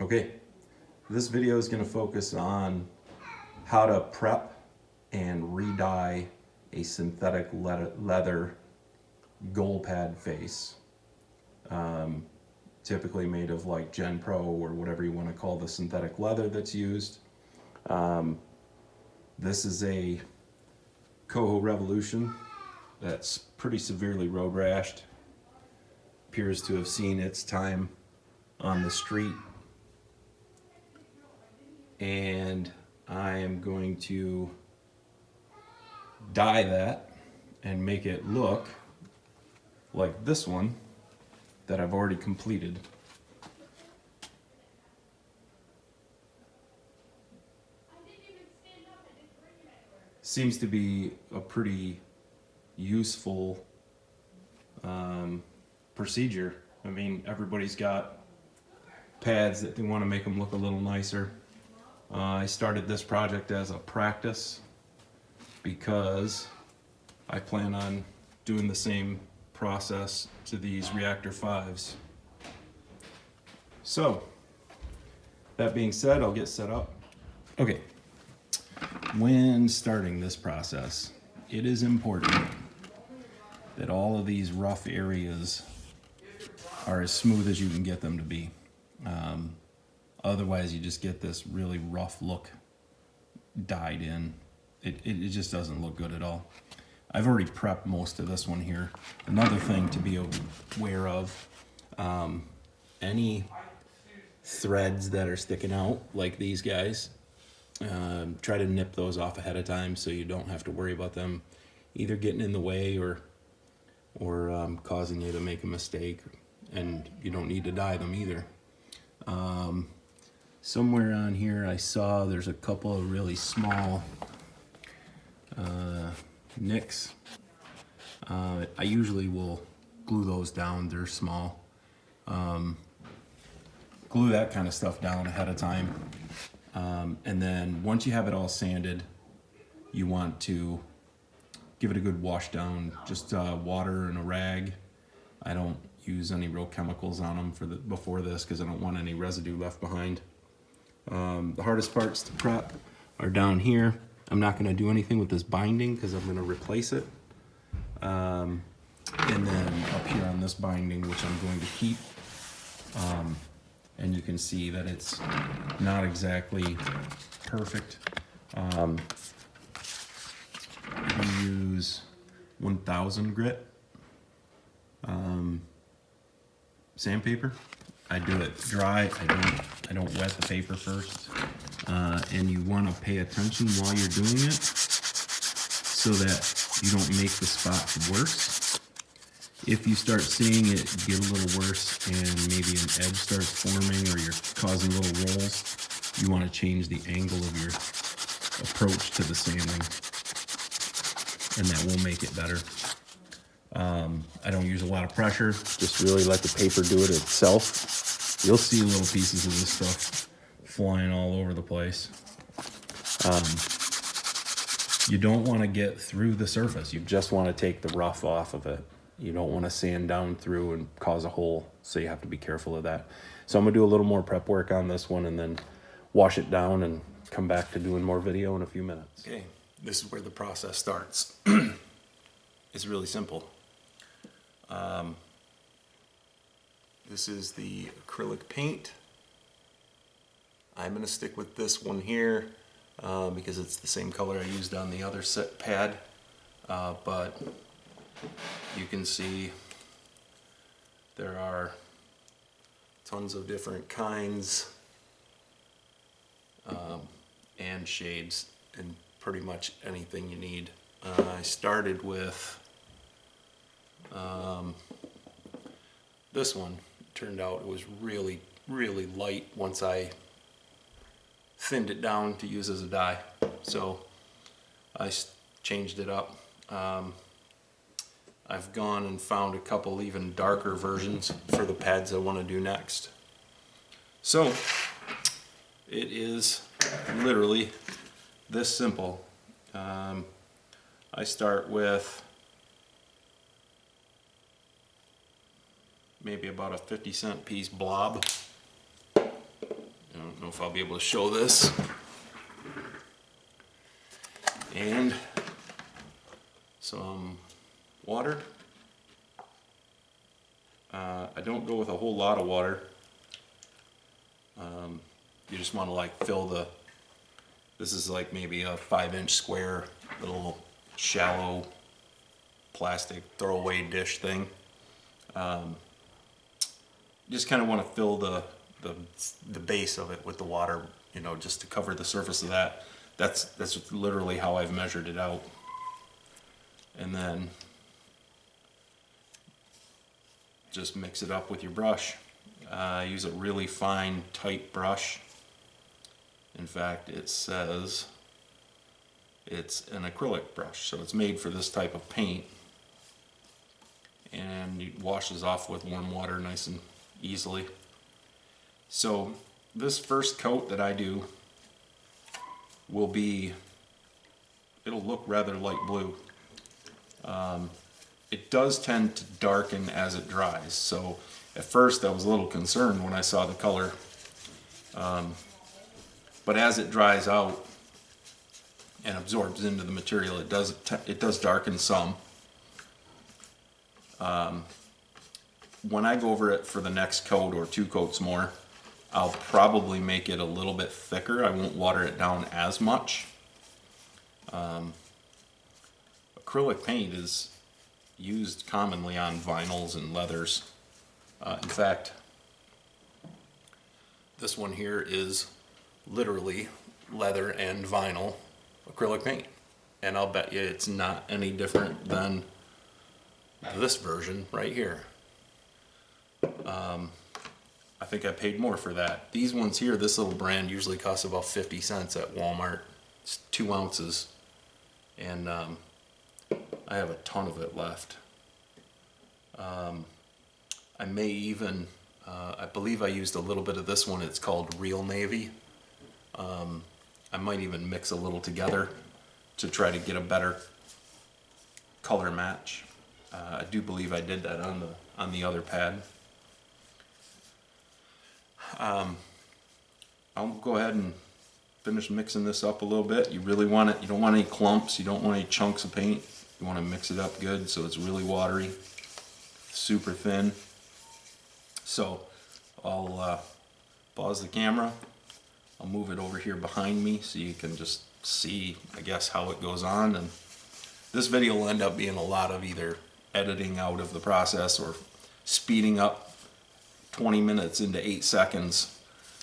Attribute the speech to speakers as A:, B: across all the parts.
A: Okay, this video is going to focus on how to prep and re-dye a synthetic leather goal pad face, typically made of like jenpro or whatever you want to call the synthetic leather that's used. This is a Koho Revolution that's pretty severely road rashed, appears to have seen its time on the street, and I am going to dye that and make it look like this one that I've already completed. Seems to be a pretty useful procedure. I mean, everybody's got pads that they want to make them look a little nicer. I started this project as a practice because I plan on doing the same process to these Reactor 5s. So, that being said, I'll get set up. Okay, when starting this process, it is important that all of these rough areas are as smooth as you can get them to be. Otherwise, you just get this really rough look dyed in. It just doesn't look good at all. I've already prepped most of this one here. Another thing to be aware of, any threads that are sticking out, like these guys, try to nip those off ahead of time so you don't have to worry about them either getting in the way or causing you to make a mistake, and you don't need to dye them either. Somewhere on here I saw there's a couple of really small nicks. I usually will glue those down. They're small. Glue that kind of stuff down ahead of time. And then once you have it all sanded, you want to give it a good wash down. Just water and a rag. I don't use any real chemicals on them before this because I don't want any residue left behind. The hardest parts to prep are down here. I'm not going to do anything with this binding because I'm going to replace it. And then up here on this binding, which I'm going to keep. And you can see that it's not exactly perfect. We use 1000 grit sandpaper. I do it dry. I don't wet the paper first. And you want to pay attention while you're doing it so that you don't make the spots worse. If you start seeing it get a little worse and maybe an edge starts forming or you're causing little rolls, you want to change the angle of your approach to the sanding, and that will make it better. I don't use a lot of pressure, just really let the paper do it itself. You'll see little pieces of this stuff flying all over the place. You don't want to get through the surface. You just want to take the rough off of it. You don't want to sand down through and cause a hole, so you have to be careful of that. So I'm going to do a little more prep work on this one and then wash it down and come back to doing more video in a few minutes. Okay, this is where the process starts. It's really simple. This is the acrylic paint. I'm going to stick with this one here because it's the same color I used on the other set pad, but you can see there are tons of different kinds and shades and pretty much anything you need. I started with this one. Turned out it was really light once I thinned it down to use as a dye, so I changed it up. I've gone and found a couple even darker versions for the pads I want to do next. So it is literally this simple. I start with maybe about a 50-cent piece blob don't know if I'll be able to show this. And some water. I don't go with a whole lot of water. You just want to like fill the, this is like maybe a 5-inch square little shallow plastic throwaway dish thing. Just kind of want to fill the base of it with the water, you know, just to cover the surface of that. That's literally how I've measured it out. And then just mix it up with your brush. Use a really fine, tight brush. In fact, it says it's an acrylic brush, so it's made for this type of paint. And it washes off with warm water nice and easily. So this first coat that I do will be, it'll look rather light blue. It does tend to darken as it dries, so at first I was a little concerned when I saw the color, but as it dries out and absorbs into the material, it does darken some. When I go over it for the next coat or 2 coats more, I'll probably make it a little bit thicker. I won't water it down as much. Acrylic paint is used commonly on vinyls and leathers. In fact, this one here is literally leather and vinyl acrylic paint. And I'll bet you it's not any different than this version right here. I think I paid more for that. These ones here, this little brand usually costs about 50 cents at Walmart. It's 2 ounces. And I have a ton of it left. I may even, I believe I used a little bit of this one. It's called Real Navy. I might even mix a little together to try to get a better color match. I do believe I did that on the other pad. I'll go ahead and finish mixing this up a little bit. You really want it, you don't want any clumps, you don't want any chunks of paint. You want to mix it up good so it's really watery, super thin. So I'll pause the camera. I'll move it over here behind me so you can just see, I guess, how it goes on. And this video will end up being a lot of either editing out of the process or speeding up 20 minutes into 8 seconds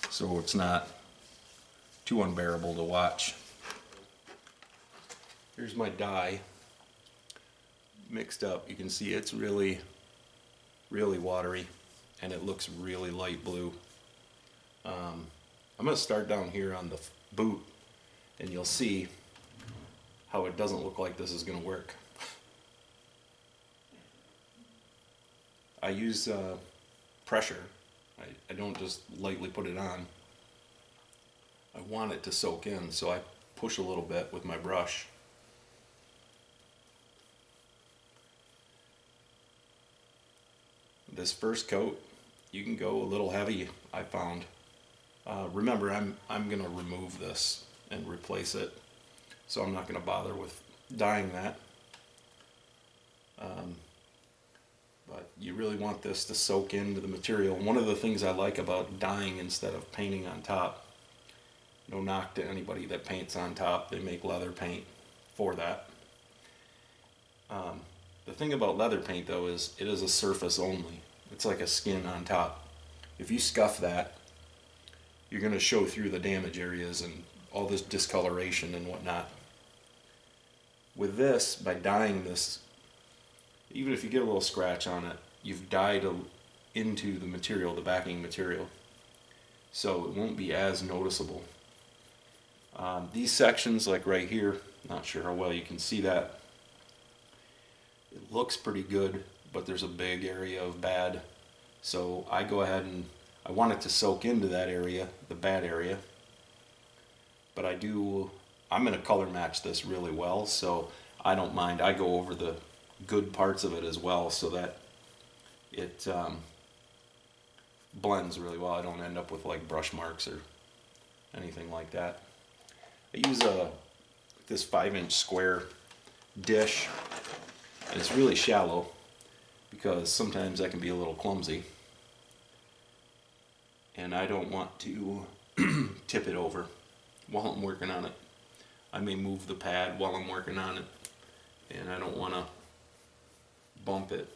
A: so it's not too unbearable to watch. Here's my dye mixed up. You can see it's really watery and it looks really light blue. I'm going to start down here on the boot and you'll see how it doesn't look like this is going to work. I use pressure. I don't just lightly put it on. I want it to soak in, so I push a little bit with my brush. This first coat, you can go a little heavy, I found. Remember, I'm going to remove this and replace it, so I'm not going to bother with dyeing that. But you really want this to soak into the material. One of the things I like about dyeing instead of painting on top, no knock to anybody that paints on top, they make leather paint for that. The thing about leather paint though is it is a surface only. It's like a skin on top. If you scuff that, you're going to show through the damage areas and all this discoloration and whatnot. With this, by dyeing this, even if you get a little scratch on it, you've dyed into the material, the backing material, so it won't be as noticeable. These sections, like right here, not sure how well you can see that. It looks pretty good, but there's a big area of bad. So I go ahead and I want it to soak into that area, the bad area. But I'm going to color match this really well, so I don't mind. I go over the good parts of it as well so that it blends really well. I don't end up with like brush marks or anything like that. I use this 5-inch square dish, and it's really shallow because sometimes that can be a little clumsy, and I don't want to tip it over while I'm working on it. I may move the pad while I'm working on it, and I don't want to bump it.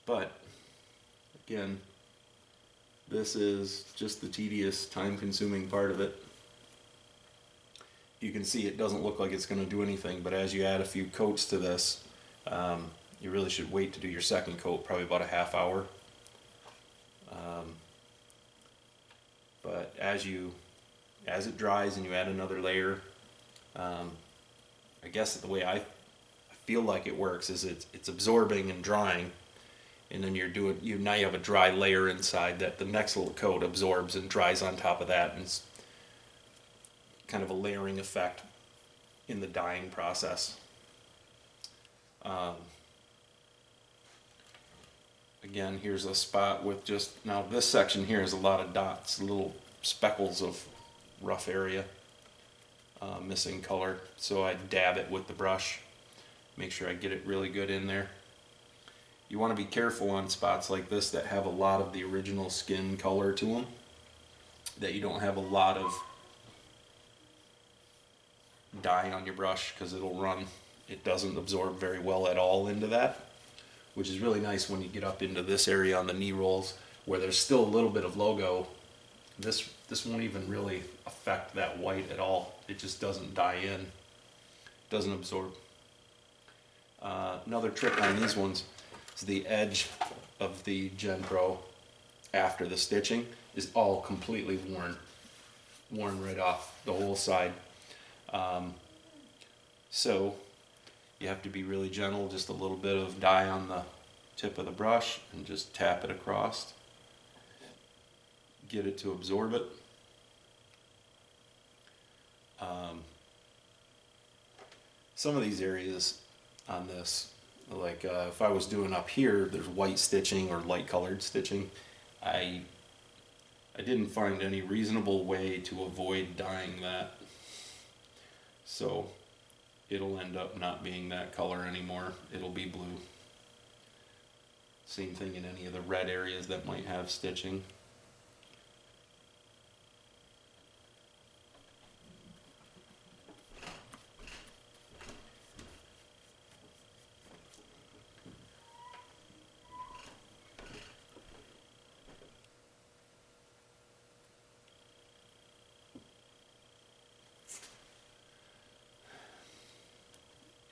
A: But again, this is just the tedious, time-consuming part of it. You can see it doesn't look like it's going to do anything, but as you add a few coats to this, you really should wait to do your second coat, probably about a half hour. But as it dries and you add another layer, I guess the way I feel like it works is it's absorbing and drying, and then now you have a dry layer inside that the next little coat absorbs and dries on top of that, and it's kind of a layering effect in the dyeing process. Again, here's a spot with just, now this section here is a lot of dots, little speckles of rough area, missing color, so I dab it with the brush, make sure I get it really good in there. You want to be careful on spots like this that have a lot of the original skin color to them, that you don't have a lot of dye on your brush, because it doesn't absorb very well at all into that, which is really nice when you get up into this area on the knee rolls where there's still a little bit of logo. This won't even really affect that white at all. It just doesn't dye in, doesn't absorb. Another trick on these ones is the edge of the jenpro after the stitching is all completely worn right off the whole side. So you have to be really gentle, just a little bit of dye on the tip of the brush and just tap it across, get it to absorb it. Some of these areas on this, like if I was doing up here, there's white stitching or light colored stitching. I didn't find any reasonable way to avoid dyeing that, so it'll end up not being that color anymore. It'll be blue. Same thing in any of the red areas that might have stitching.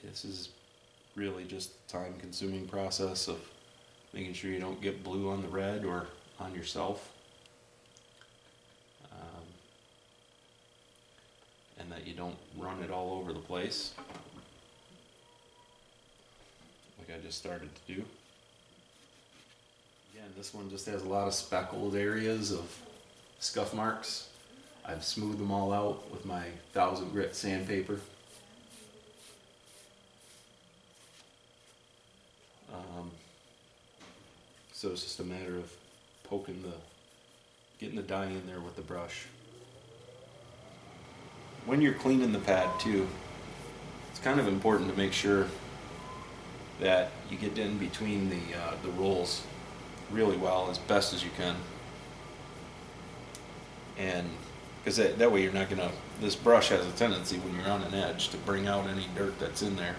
A: This is really just a time-consuming process of making sure you don't get blue on the red or on yourself, and that you don't run it all over the place like I just started to do. Again, this one just has a lot of speckled areas of scuff marks. I've smoothed them all out with my 1000 grit sandpaper. So it's just a matter of getting the dye in there with the brush. When you're cleaning the pad too, it's kind of important to make sure that you get in between the rolls really well, as best as you can. And because that way you're not gonna, this brush has a tendency when you're on an edge to bring out any dirt that's in there,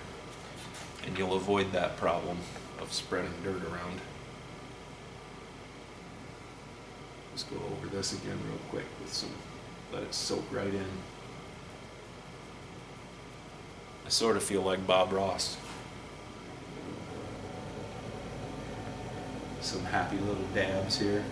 A: and you'll avoid that problem of spreading dirt around. Just go over this again real quick with some, let it soak right in. I sort of feel like Bob Ross. Some happy little dabs here.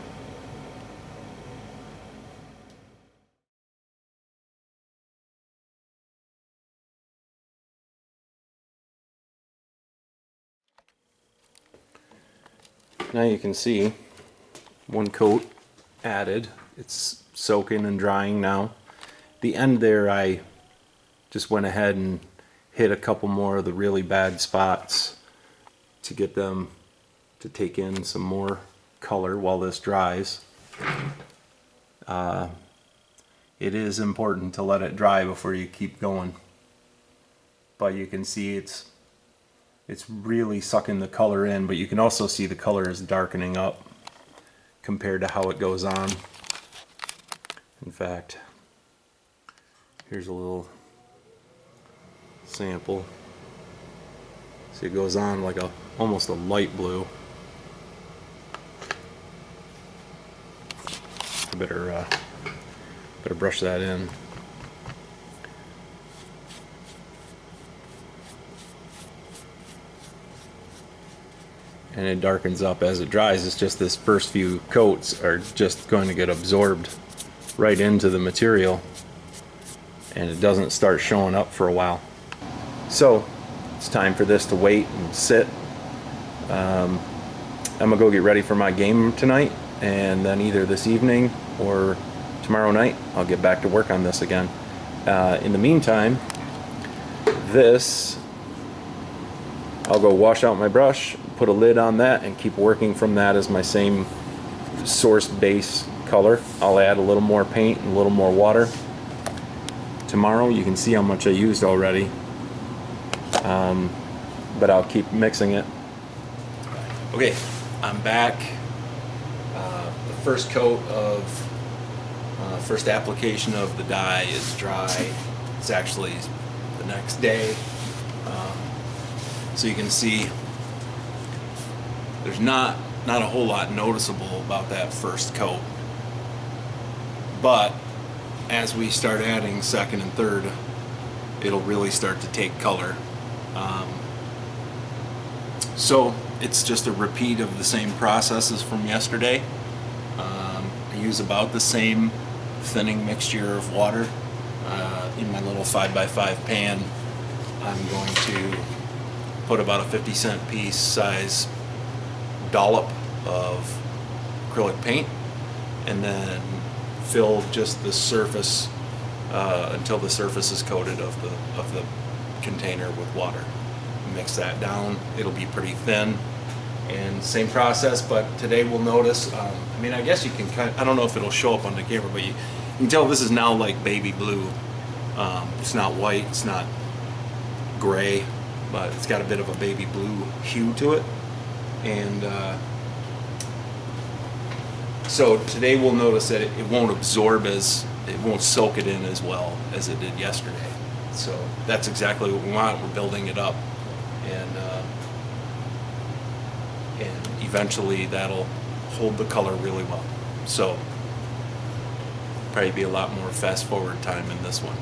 A: Now you can see one coat added. It's soaking and drying now. The end there, I just went ahead and hit a couple more of the really bad spots to get them to take in some more color while this dries. It is important to let it dry before you keep going. But you can see it's really sucking the color in, but you can also see the color is darkening up compared to how it goes on. In fact, here's a little sample. See, it goes on like almost a light blue. I better brush that in. And it darkens up as it dries. It's just this first few coats are just going to get absorbed right into the material, and it doesn't start showing up for a while. So it's time for this to wait and sit. I'm gonna go get ready for my game tonight, and then either this evening or tomorrow night I'll get back to work on this again. In the meantime, I'll go wash out my brush, put a lid on that, and keep working from that as my same source base color. I'll add a little more paint and a little more water. Tomorrow you can see how much I used already, but I'll keep mixing it. Okay, I'm back. The first coat of first application of the dye is dry. It's actually the next day. So you can see there's not a whole lot noticeable about that first coat, but as we start adding second and third, it'll really start to take color. So it's just a repeat of the same processes from yesterday. I use about the same thinning mixture of water in my little 5x5 pan. I'm going to put about a 50-cent piece size dollop of acrylic paint, and then fill just the surface until the surface is coated of the container with water. Mix that down. It'll be pretty thin, and same process. But today we'll notice. I mean, I guess you can I don't know if it'll show up on the camera, but you can tell this is now like baby blue. It's not white. It's not gray, but it's got a bit of a baby blue hue to it. And so today we'll notice that it won't absorb it won't soak it in as well as it did yesterday. So that's exactly what we want. We're building it up, and eventually that'll hold the color really well. So probably be a lot more fast forward time in this one.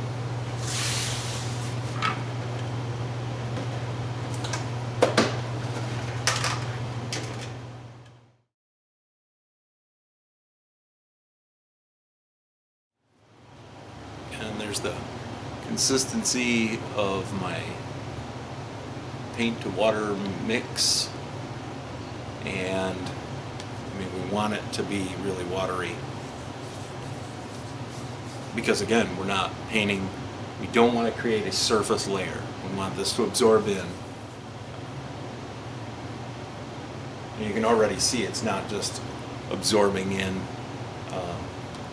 A: And there's the consistency of my paint to water mix, and I mean, we want it to be really watery because, again, we're not painting. We don't want to create a surface layer. We want this to absorb in. And you can already see it's not just absorbing in.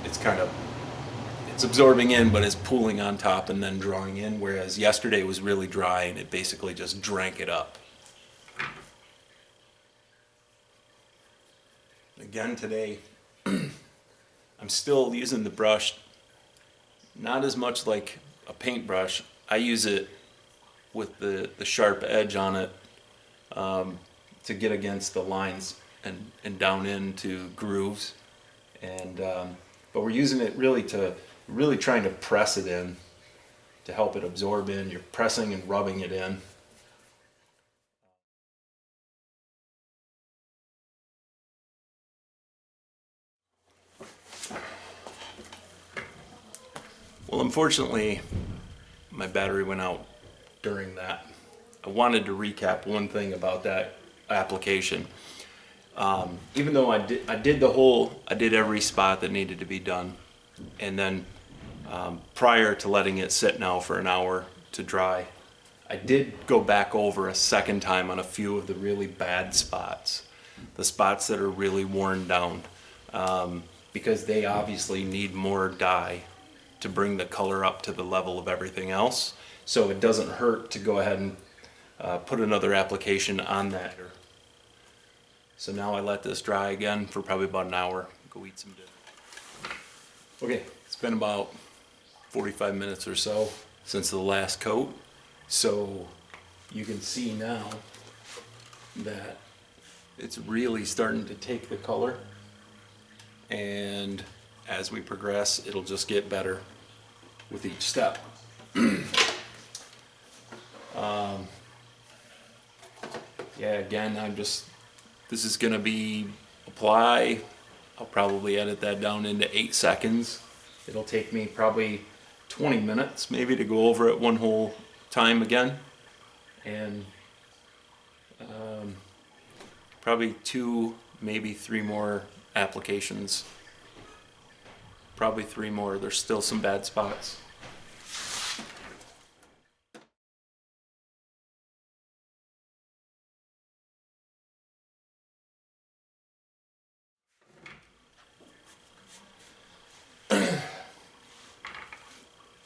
A: It's absorbing in, but it's pooling on top and then drawing in, whereas yesterday was really dry and it basically just drank it up. Again today, I'm still using the brush, not as much like a paintbrush. I use it with the sharp edge on it to get against the lines and down into grooves. And but we're using it really trying to press it in to help it absorb in. You're pressing and rubbing it in. Well, unfortunately, my battery went out during that. I wanted to recap one thing about that application. Even though I did every spot that needed to be done, and then prior to letting it sit now for an hour to dry, I did go back over a second time on a few of the really bad spots. the spots that are really worn down, because they obviously need more dye to bring the color up to the level of everything else. So it doesn't hurt to go ahead and put another application on that. So now I let this dry again for probably about an hour. Go eat some dinner. Okay, it's been about 45 minutes or so since the last coat. So you can see now that it's really starting to take the color. And as we progress, it'll just get better with each step. Yeah, again, this is gonna be apply. I'll probably edit that down into 8 seconds. It'll take me probably 20 minutes maybe to go over it one whole time again. And probably 2, maybe 3 more applications. Probably 3 more. There's still some bad spots.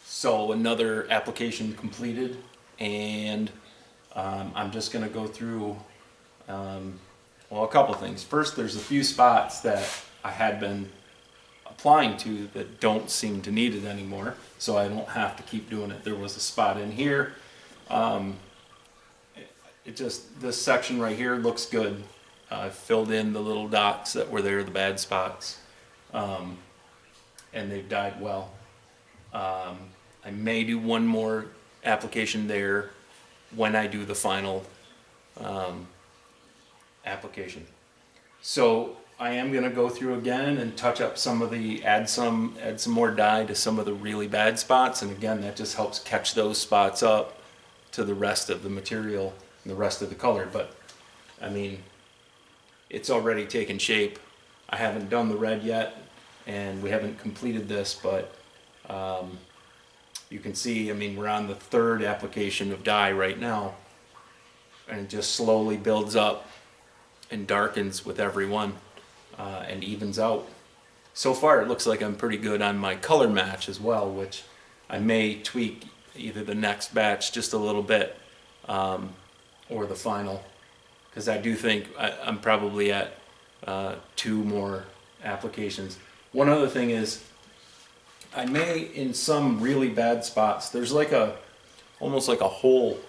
A: So another application completed, and I'm just going to go through well, a couple things. First, there's a few spots that I had been applying to that don't seem to need it anymore, so I don't have to keep doing it. There was a spot in here. This section right here looks good. I filled in the little dots that were there, the bad spots, and they've dyed well. I may do one more application there when I do the final application. So I am going to go through again and touch up some of the, add some more dye to some of the really bad spots, and again that just helps catch those spots up to the rest of the material and the rest of the color. But I mean, it's already taken shape. I haven't done the red yet, and we haven't completed this, but you can see, I mean, we're on the 3rd application of dye right now, and it just slowly builds up and darkens with every one and evens out. So far it looks like I'm pretty good on my color match as well, which I may tweak either the next batch just a little bit or the final, because I do think I'm probably at 2 more applications. One other thing is, I may, in some really bad spots, there's like almost like a hole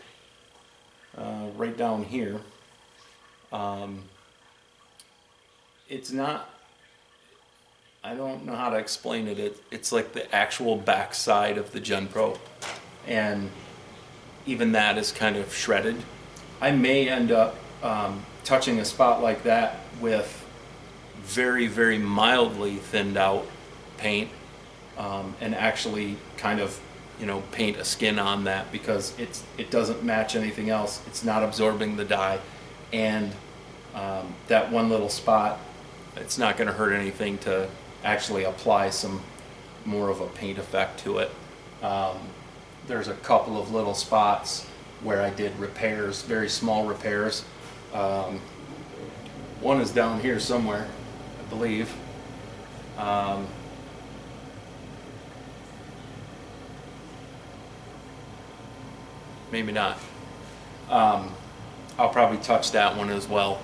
A: right down here. It's not, I don't know how to explain it. It's like the actual back side of the jenpro, and even that is kind of shredded. I may end up touching a spot like that with very, very mildly thinned out paint, and actually kind of, you know, paint a skin on that, because it doesn't match anything else. It's not absorbing the dye, and that one little spot, it's not going to hurt anything to actually apply some more of a paint effect to it. There's a couple of little spots where I did repairs, very small repairs. One is down here somewhere, I believe. Maybe not. I'll probably touch that one as well.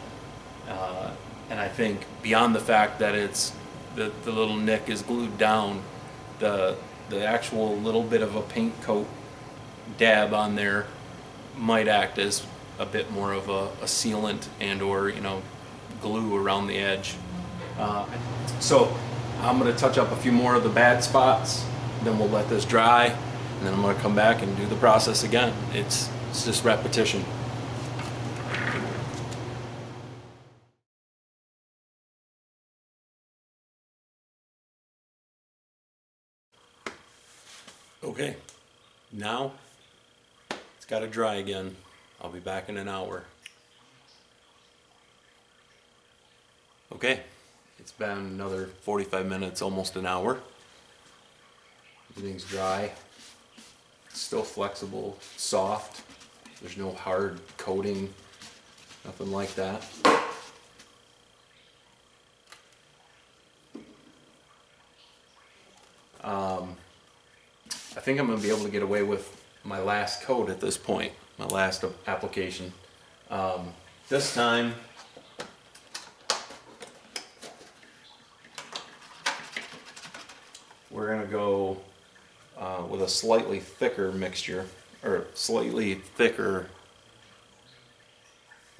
A: And I think beyond the fact that it's the little nick is glued down, the actual little bit of a paint coat dab on there might act as a bit more of a sealant and or, you know, glue around the edge. So I'm going to touch up a few more of the bad spots, then we'll let this dry, and then I'm going to come back and do the process again. It's just repetition. Okay, now it's got to dry again. I'll be back in an hour. Okay, it's been another 45 minutes, almost an hour. Everything's dry. It's still flexible, soft. There's no hard coating, nothing like that. I think I'm going to be able to get away with my last coat at this point, my last application. This time, we're going to go with a slightly thicker mixture, or slightly thicker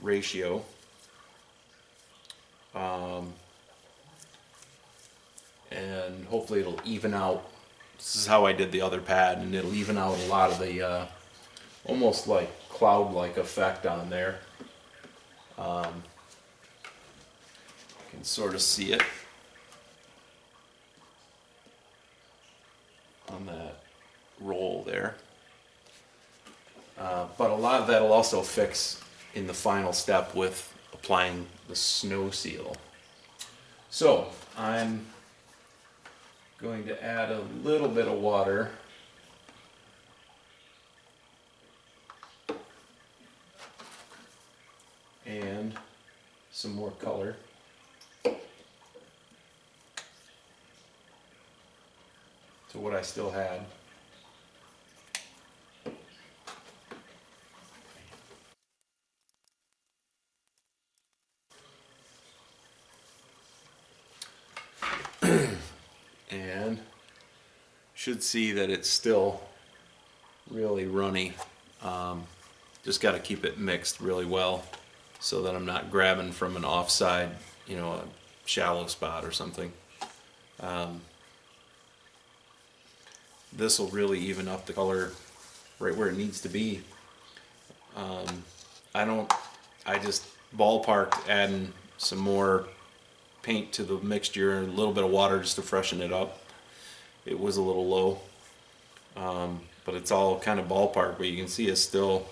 A: ratio. And hopefully it'll even out. This is how I did the other pad, and it'll even out a lot of the almost like cloud-like effect on there. You can sort of see it on that roll there. But a lot of that will also fix in the final step with applying the snow seal. So I'm going to add a little bit of water and some more color. To what I still had. And should see that it's still really runny. Just got to keep it mixed really well so that I'm not grabbing from an offside, you know, a shallow spot or something. This will really even up the color right where it needs to be. I just ballparked adding some more paint to the mixture and a little bit of water just to freshen it up. It was a little low, but it's all kind of ballpark, but you can see it's still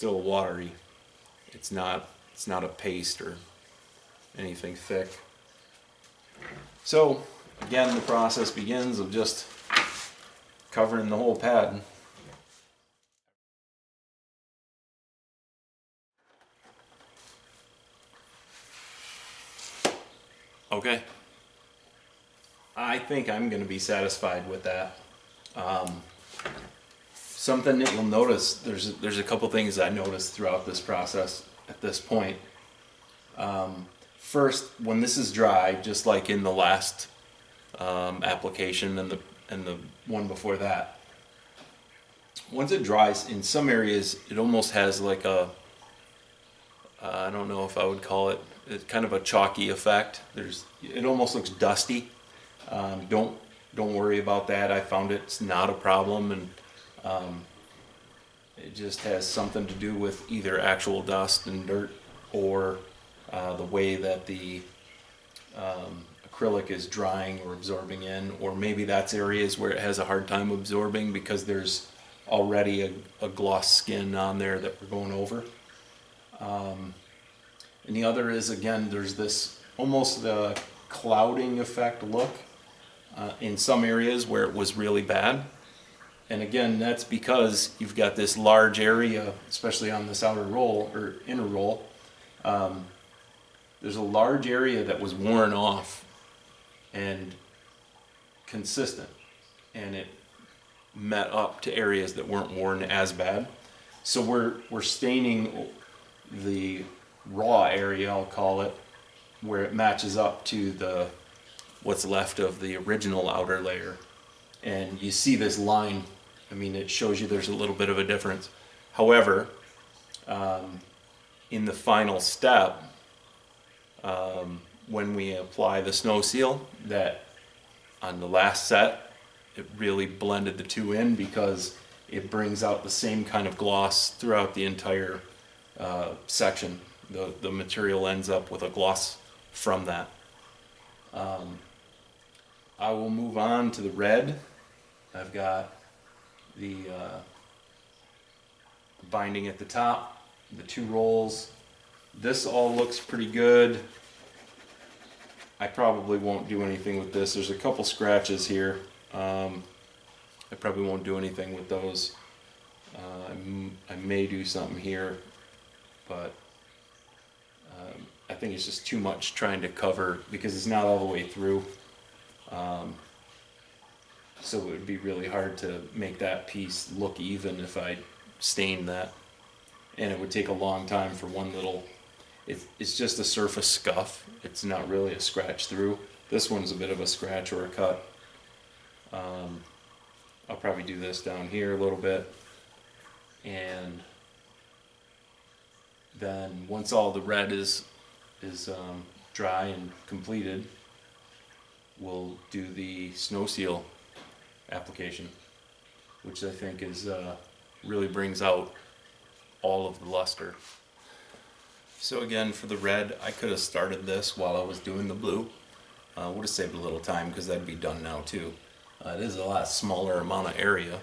A: watery. It's not a paste or anything thick. So again, the process begins of just covering the whole pad. Okay. I think I'm going to be satisfied with that. Something that you'll notice, there's a couple things I noticed throughout this process at this point. First, when this is dry, just like in the last application and the one before that, once it dries, in some areas it almost has like a I don't know if I would call it, it's kind of a chalky effect. It almost looks dusty. Don't worry about that. I found it's not a problem, and it just has something to do with either actual dust and dirt or the way that the acrylic is drying or absorbing in, or maybe that's areas where it has a hard time absorbing because there's already a gloss skin on there that we're going over. And the other is, again, there's this almost the clouding effect look in some areas where it was really bad. And again, that's because you've got this large area, especially on this outer roll or inner roll. There's a large area that was worn off and consistent, and it met up to areas that weren't worn as bad. So we're staining the raw area, I'll call it, where it matches up to what's left of the original outer layer. And you see this line, I mean, it shows you there's a little bit of a difference. However, in the final step, when we apply the snow seal, that on the last set, it really blended the two in because it brings out the same kind of gloss throughout the entire section. The material ends up with a gloss from that. I will move on to the red. I've got the binding at the top, the two rolls. This all looks pretty good. I probably won't do anything with this. There's a couple scratches here. I probably won't do anything with those. I may do something here, but I think it's just too much trying to cover because it's not all the way through. So it would be really hard to make that piece look even if I stained that. And it would take a long time for one little, it's just a surface scuff. It's not really a scratch through. This one's a bit of a scratch or a cut. I'll probably do this down here a little bit. And then once all the red is dry and completed, we'll do the snow seal application, which I think is really brings out all of the luster. So again, for the red, I could have started this while I was doing the blue. Would have saved a little time because that'd be done now too. It is a lot smaller amount of area,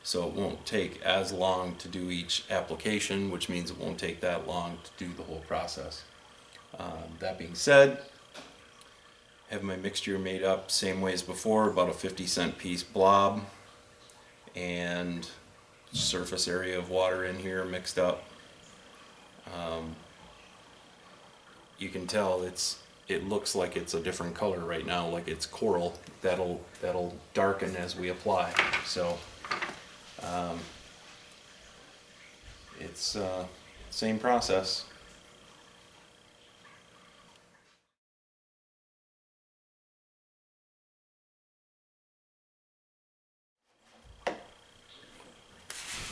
A: so it won't take as long to do each application, which means it won't take that long to do the whole process. That being said, have my mixture made up same way as before, about a 50-cent piece blob, and surface area of water in here mixed up. You can tell it looks like it's a different color right now, like it's coral. That'll darken as we apply. So it's same process.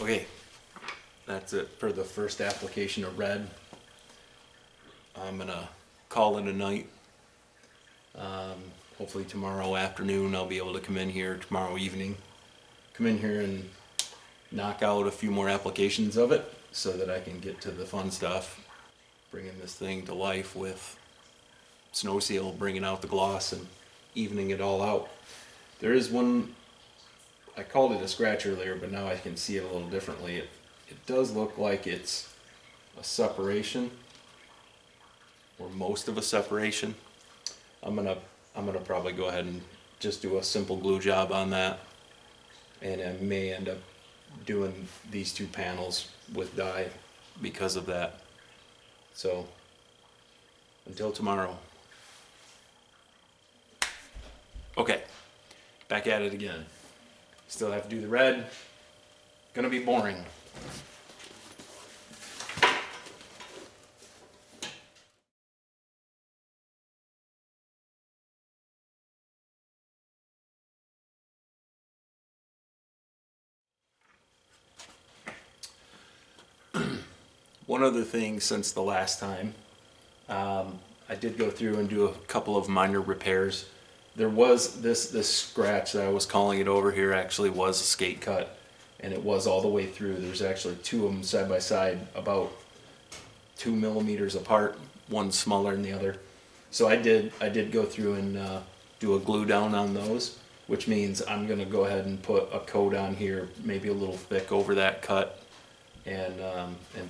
A: Okay, that's it for the first application of red. I'm gonna call it a night. Hopefully tomorrow afternoon I'll be able to come in here, tomorrow evening, come in here and knock out a few more applications of it so that I can get to the fun stuff, bringing this thing to life with snow seal, bringing out the gloss and evening it all out. There is one, I called it a scratch earlier, but now I can see it a little differently. It does look like it's a separation, or most of a separation. I'm gonna probably go ahead and just do a simple glue job on that, and I may end up doing these two panels with dye because of that. So until tomorrow. Okay, back at it again. Still have to do the red. Gonna be boring. One other thing since the last time, I did go through and do a couple of minor repairs. There was this scratch that I was calling it over here actually was a skate cut, and it was all the way through. There's actually two of them side by side, about 2 millimeters apart, one smaller than the other. So I did go through and do a glue down on those, which means I'm gonna go ahead and put a coat on here, maybe a little thick over that cut, and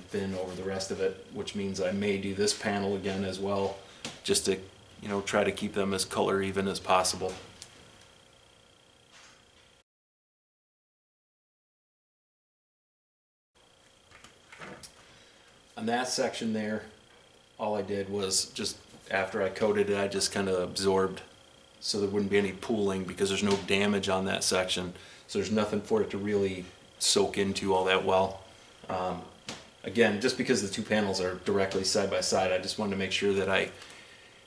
A: thin over the rest of it, which means I may do this panel again as well, just to, you know, try to keep them as color even as possible. On that section there, all I did was just, after I coated it, I just kind of absorbed so there wouldn't be any pooling, because there's no damage on that section, so there's nothing for it to really soak into all that well. Again, just because the two panels are directly side by side, I just wanted to make sure that I,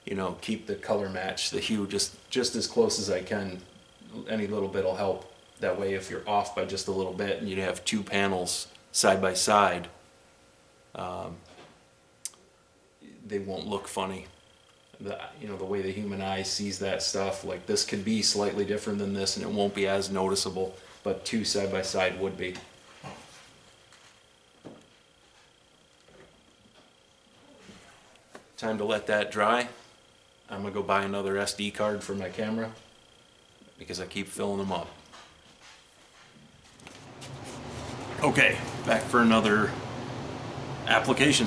A: you know, keep the color match, the hue just as close as I can. Any little bit will help. That way, if you're off by just a little bit and you have two panels side by side, they won't look funny. You know, the way the human eye sees that stuff, like this could be slightly different than this and it won't be as noticeable, but two side by side would be. Time to let that dry. I'm gonna go buy another SD card for my camera because I keep filling them up. Okay, back for another application.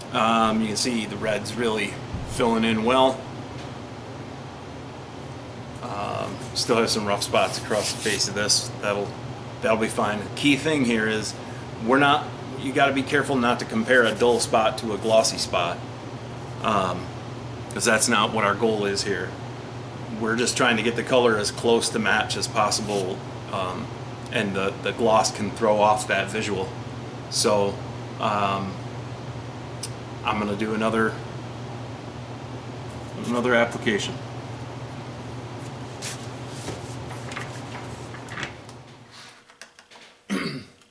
A: You can see the red's really filling in well. Still have some rough spots across the face of this. That'll be fine. The key thing here is you got to be careful not to compare a dull spot to a glossy spot, because that's not what our goal is here. we're just trying to get the color as close to match as possible, and the gloss can throw off that visual. So I'm gonna do another application.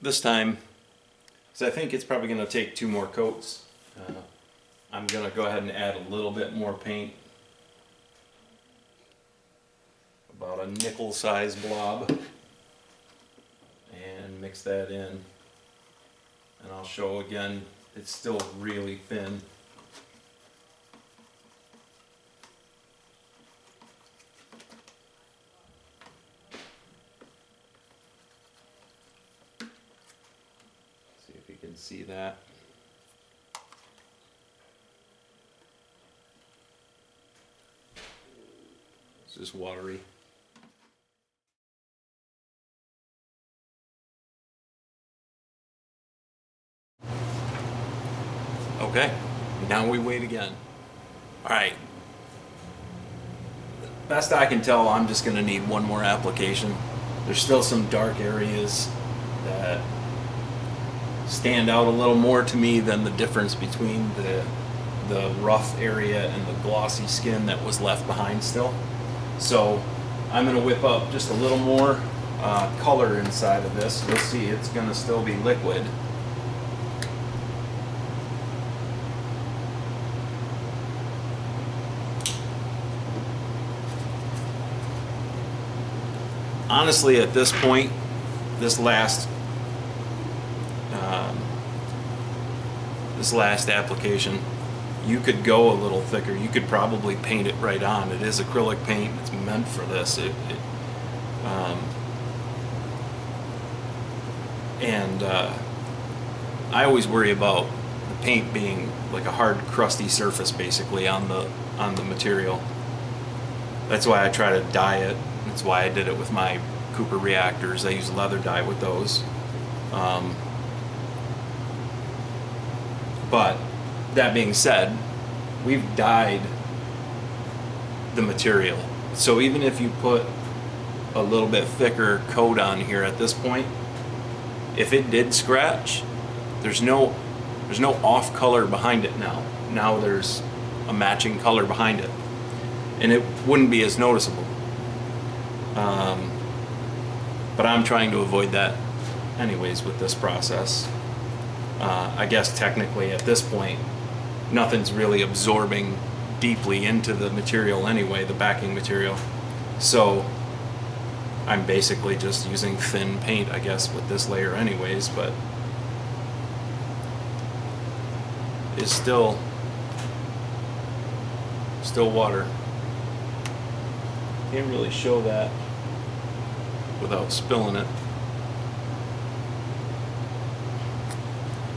A: This time, because I think it's probably going to take 2 more coats, I'm going to go ahead and add a little bit more paint. About a nickel size blob. And mix that in. And I'll show again, it's still really thin. You can see that. It's just watery. Okay, now we wait again. All right. Best I can tell, I'm just going to need 1 more application. There's still some dark areas that stand out a little more to me than the difference between the rough area and the glossy skin that was left behind still. So I'm going to whip up just a little more color inside of this. You'll see it's going to still be liquid. Honestly, at this point, this last application, you could go a little thicker. You could probably paint it right on. It is acrylic paint. It's meant for this. I always worry about the paint being like a hard, crusty surface, basically, on the material. That's why I try to dye it. That's why I did it with my Cooper reactors. I use leather dye with those. But that being said, we've dyed the material. So even if you put a little bit thicker coat on here at this point, if it did scratch, there's no off color behind it now. Now there's a matching color behind it, and it wouldn't be as noticeable. But I'm trying to avoid that anyways with this process. I guess technically at this point, nothing's really absorbing deeply into the material anyway, the backing material. So I'm basically just using thin paint, I guess, with this layer anyways, but it's still water. Can't really show that without spilling it.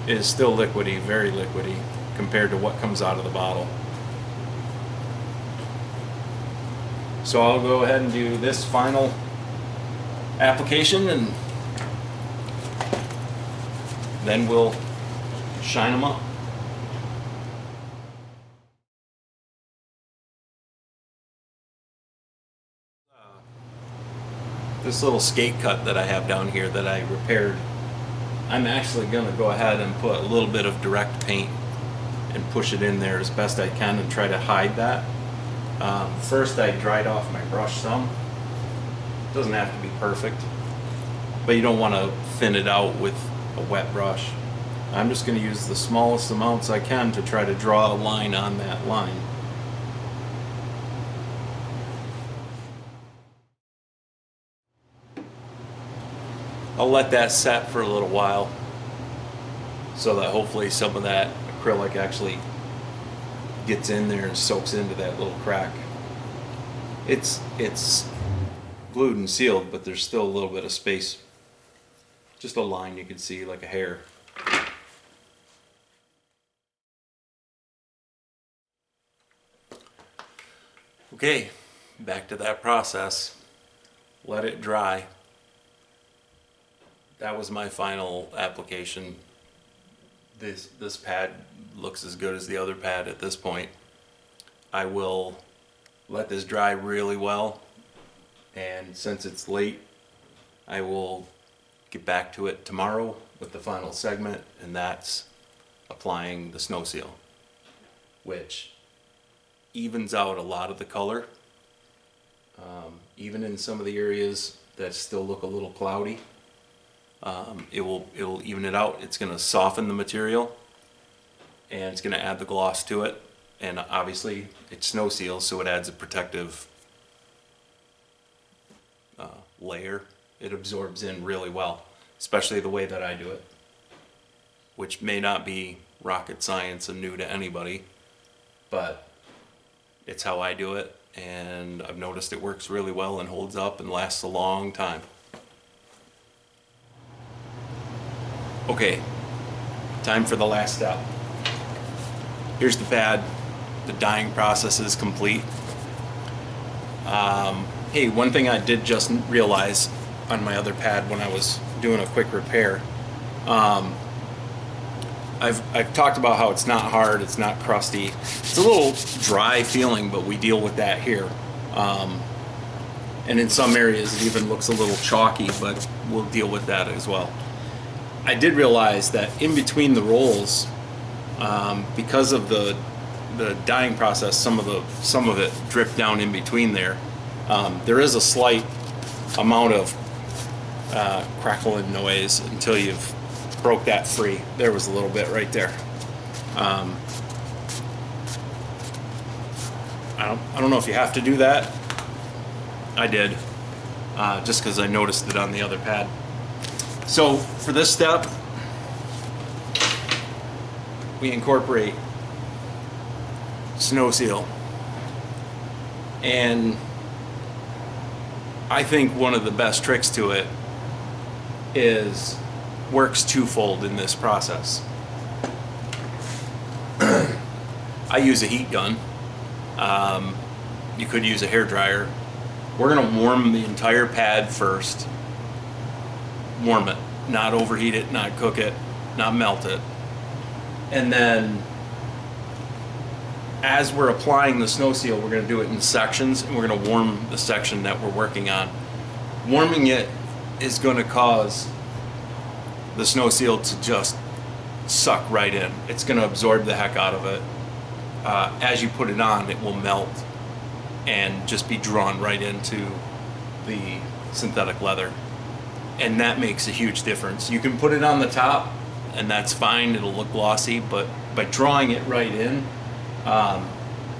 A: It is still liquidy, very liquidy, compared to what comes out of the bottle. So I'll go ahead and do this final application, and then we'll shine them up. This little skate cut that I have down here that I repaired, I'm actually going to go ahead and put a little bit of direct paint and push it in there as best I can and try to hide that. First, I dried off my brush some. It doesn't have to be perfect, but you don't want to thin it out with a wet brush. I'm just going to use the smallest amounts I can to try to draw a line on that line. I'll let that set for a little while so that hopefully some of that acrylic actually gets in there and soaks into that little crack. It's glued and sealed, but there's still a little bit of space. Just a line you can see, like a hair. Okay, back to that process. Let it dry. That was my final application. This pad looks as good as the other pad at this point. I will let this dry really well, and since it's late, I will get back to it tomorrow with the final segment, and that's applying the snow seal, which evens out a lot of the color. Even in some of the areas that still look a little cloudy, it'll even it out. It's going to soften the material, and it's going to add the gloss to it. And obviously it's snow seal, so it adds a protective layer. It absorbs in really well, especially the way that I do it, which may not be rocket science and new to anybody, but it's how I do it, and I've noticed it works really well and holds up and lasts a long time. Okay, time for the last step. Here's the pad. The dyeing process is complete. Hey, one thing I did just realize on my other pad when I was doing a quick repair, I've talked about how it's not hard, it's not crusty. It's a little dry feeling, but we deal with that here. And in some areas it even looks a little chalky, but we'll deal with that as well. I did realize that in between the rolls, because of the dyeing process, some of it dripped down in between there. There is a slight amount of crackling noise until you've broke that free. There was a little bit right there. I don't know if you have to do that. I did, just because I noticed it on the other pad. So for this step, we incorporate snow seal, and I think one of the best tricks to it is works twofold in this process. I use a heat gun. You could use a hair dryer. We're going to warm the entire pad first. Warm it, not overheat it, not cook it, not melt it. And then as we're applying the snow seal, we're going to do it in sections, and we're going to warm the section that we're working on. Warming it is going to cause the snow seal to just suck right in. It's going to absorb the heck out of it. As you put it on, it will melt and just be drawn right into the synthetic leather. And that makes a huge difference. You can put it on the top, and that's fine, it'll look glossy, but by drawing it right in,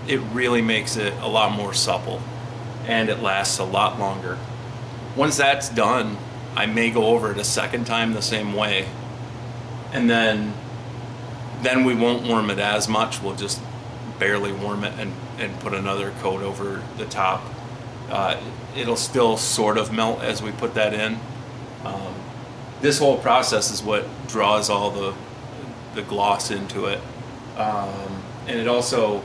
A: it really makes it a lot more supple, and it lasts a lot longer. Once that's done, I may go over it a second time the same way, and then we won't warm it as much. We'll just barely warm it and put another coat over the top. It'll still sort of melt as we put that in. This whole process is what draws all the gloss into it, and it also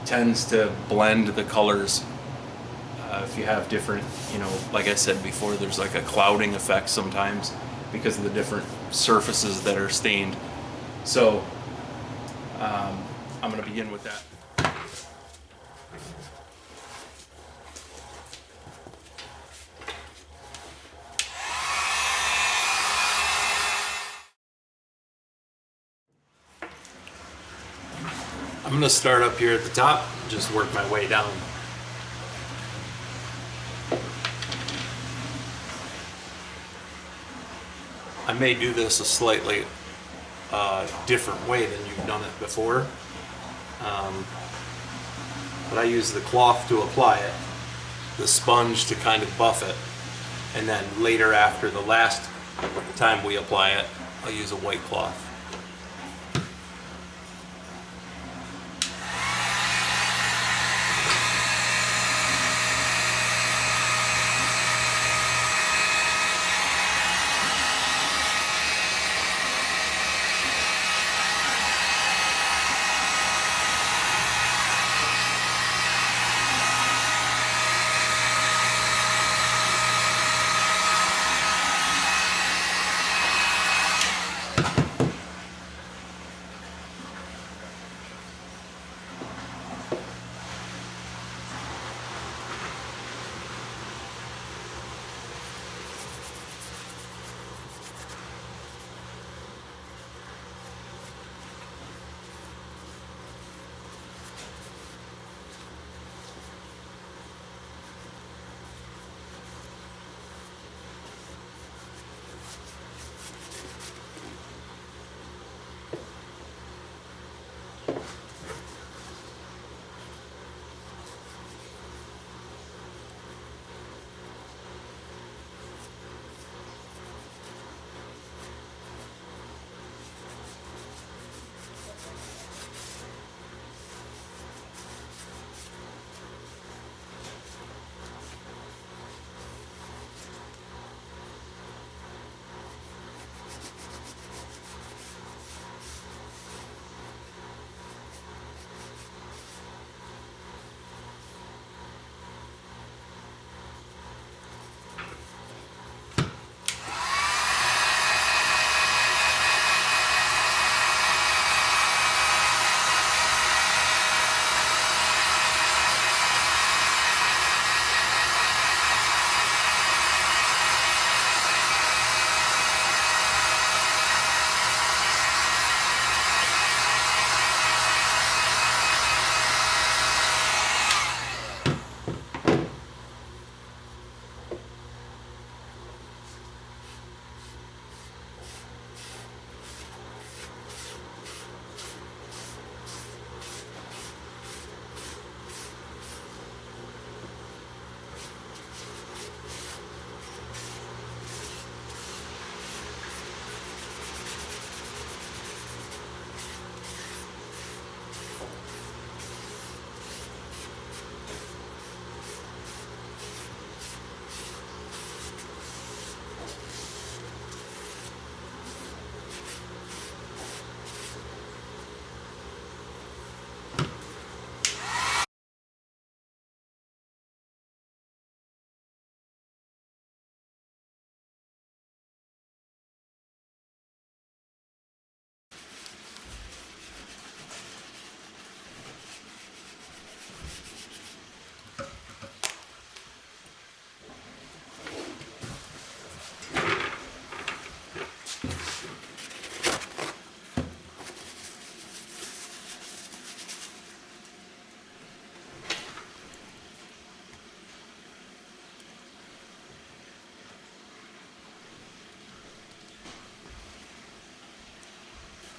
A: tends to blend the colors. If you have different, like I said before, there's like a clouding effect sometimes because of the different surfaces that are stained. So I'm going to begin with that. I'm going to start up here at the top, just work my way down. I may do this a slightly different way than you've done it before, but I use the cloth to apply it, the sponge to kind of buff it, and then later, after the last time we apply it, I'll use a white cloth.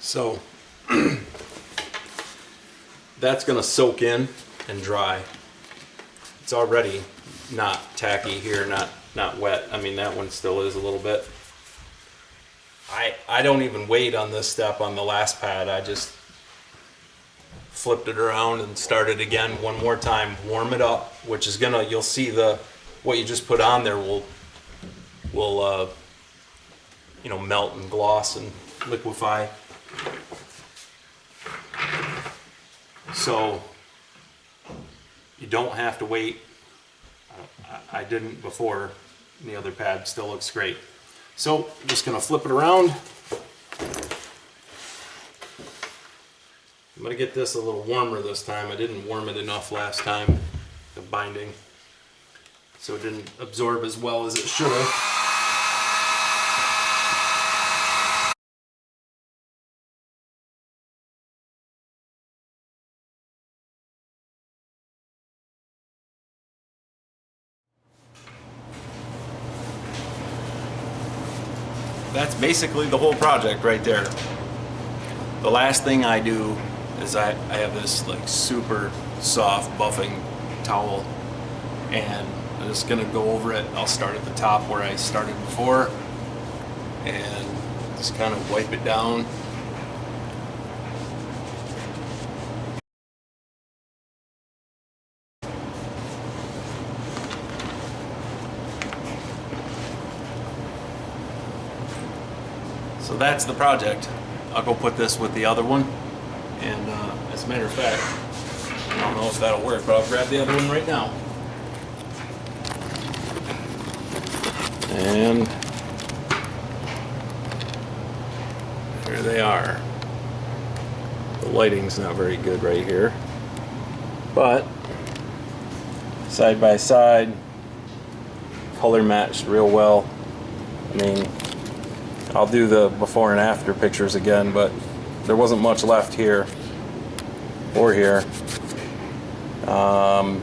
A: So that's gonna soak in and dry. It's already not tacky here, not wet. I mean, that one still is a little bit. I don't even wait on this step on the last pad. I just flipped it around and started again one more time, warm it up, which is gonna, you'll see what you just put on there will you know, melt and gloss and liquefy. So you don't have to wait. I didn't before. The other pad still looks great. So I'm just gonna flip it around. I'm gonna get this a little warmer this time. I didn't warm it enough last time, the binding, so it didn't absorb as well as it should have. That's basically the whole project right there. The last thing I do is I have this like super soft buffing towel, and I'm just gonna go over it. I'll start at the top where I started before and just kind of wipe it down. So that's the project. I'll go put this with the other one, and as a matter of fact, I don't know if that'll work, but I'll grab the other one right now. And here they are. The lighting's not very good right here, but side by side, color matched real well. I mean, I'll do the before and after pictures again, but there wasn't much left here or here.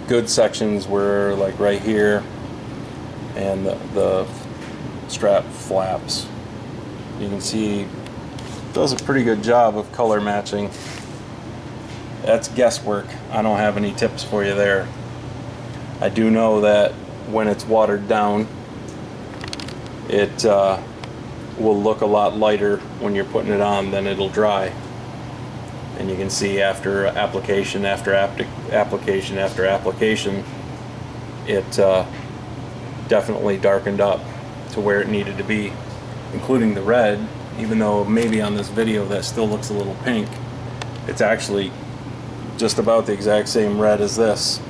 A: Good sections were like right here, and the strap flaps. You can see it does a pretty good job of color matching. That's guesswork. I don't have any tips for you there. I do know that when it's watered down, it will look a lot lighter when you're putting it on than it'll dry. And you can see after application after application after application, it definitely darkened up to where it needed to be, including the red. Even though maybe on this video that still looks a little pink, it's actually just about the exact same red as this.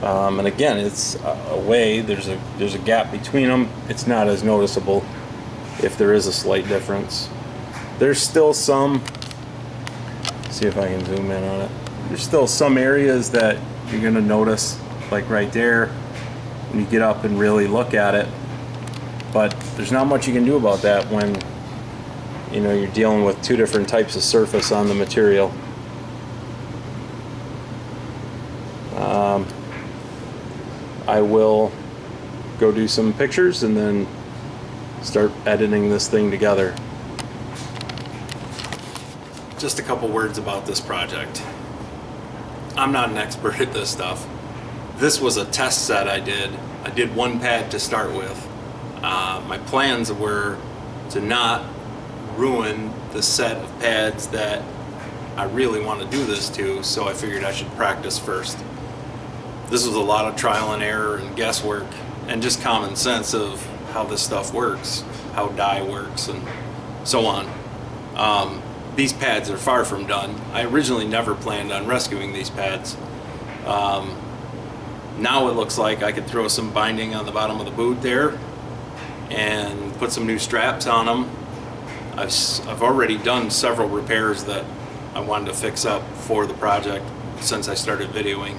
A: And again, it's away. There's a gap between them. It's not as noticeable if there is a slight difference. There's still some. See if I can zoom in on it. There's still some areas that you're going to notice, like right there, when you get up and really look at it. But there's not much you can do about that when you're dealing with two different types of surface on the material. I will go do some pictures and then start editing this thing together. Just a couple words about this project. I'm not an expert at this stuff. This was a test set I did. I did one pad to start with. My plans were to not ruin the set of pads that I really want to do this to, so I figured I should practice first. This was a lot of trial and error and guesswork and just common sense of how this stuff works, how dye works, and so on. These pads are far from done. I originally never planned on rescuing these pads. Now it looks like I could throw some binding on the bottom of the boot there and put some new straps on them. I've already done several repairs that I wanted to fix up for the project since I started videoing.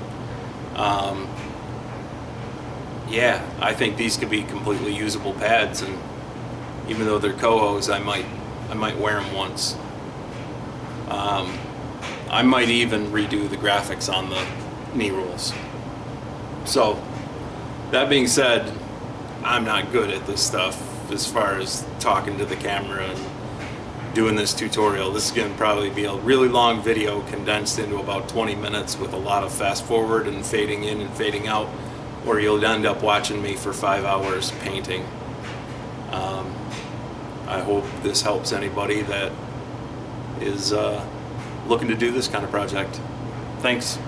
A: Yeah, I think these could be completely usable pads, and even though they're Kohos, I might wear them once. I might even redo the graphics on the knee rolls. So, that being said, I'm not good at this stuff as far as talking to the camera and doing this tutorial. This is going to probably be a really long video condensed into about 20 minutes with a lot of fast forward and fading in and fading out, or you'll end up watching me for 5 hours painting. I hope this helps anybody that is looking to do this kind of project. Thanks.